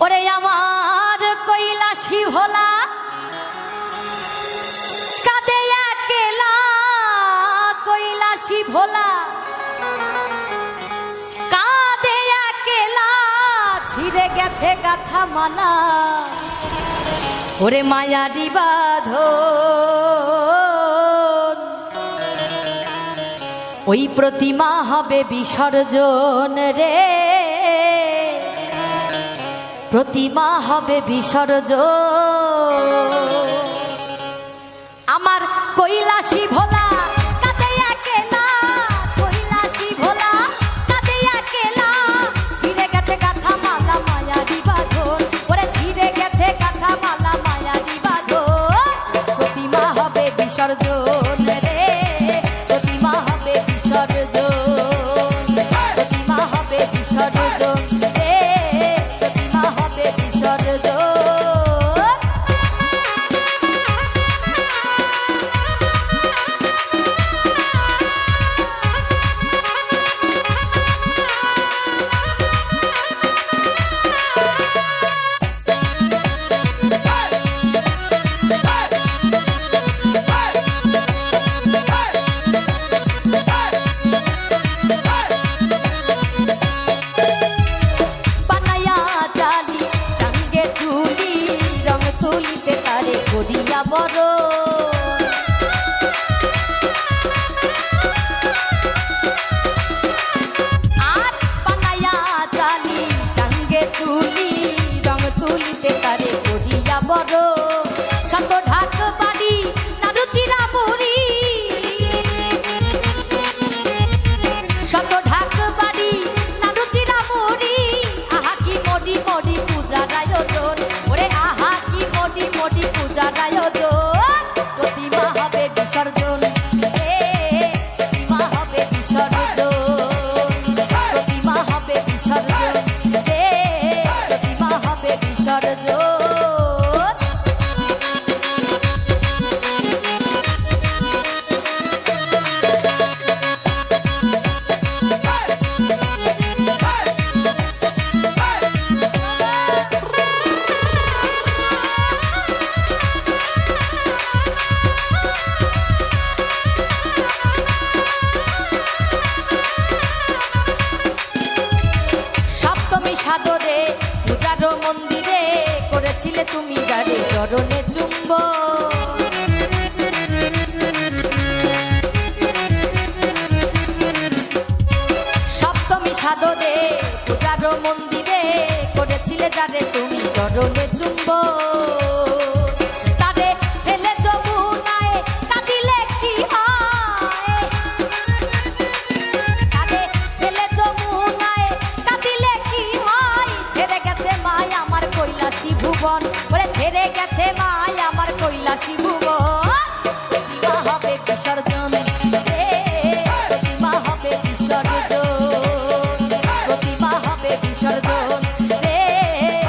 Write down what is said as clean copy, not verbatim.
ওরে আমার কৈলাসী ভোলা কাঁদে একলা, কৈলাসী ভোলা কাঁদে একলা, ছিঁড়ে গেছে গাথা মালা। ওরে মায়ারি বাঁধন, ওই প্রতিমা হবে বিসর্জন রে, প্রতিমা হবে বিসর্জন। আমার কৈলাসী ভোলা কাঁদে একলা, কৈলাসী ভোলা কাঁদে একলা, ছিঁড়ে গেছে গাথা মালা মায়ারি বাঁধন। ওরে ছিঁড়ে গেছে গাথা মালা মায়ারি বাঁধন, প্রতিমা হবে বিসর্জন রে, প্রতিমা হবে বিসর্জন, প্রতিমা হবে বিসর্জন রে, প্রতিমা হবে বিসর্জন। করিয়া বড় আর বানায়া জালি চাঙ্গে তুলি, রং তুলিতে তারে করিয়া বড়। শত ঢাক বাড়ি নাড়ুচিরা মুড়ি, শত ঢাক বাড়ি নাড়ুচিরা মুড়ি, আহা কি মরি মরি পূজার আয়োজন। ওরে আহা কি মরি মরি পূজার আয়োজন, প্রতিমা হবে বিসর্জন রে, প্রতিমা হবে বিসর্জন, প্রতিমা হবে বিসর্জন রে, প্রতিমা হবে বিসর্জন। সাদরে পূজার মন্দিরে করেছিলে তুমি যারে চরণে চুম্বন। সপ্তমী সাদরে পূজার মন্দিরে করেছিলে যারে তুমি চরণে চুম্বন। তারে ফেলে যমুনায় কাঁদিলে কি হয়, তারে ফেলে যমুনায় কাঁদিলে কি হয়, ছেড়ে গেছে মায় আমার কৈলাসী ভুবন। ওরে ছেড়ে গেছে মায় আমার কৈলাসী ভুবন, প্রতিমা হবে বিসর্জন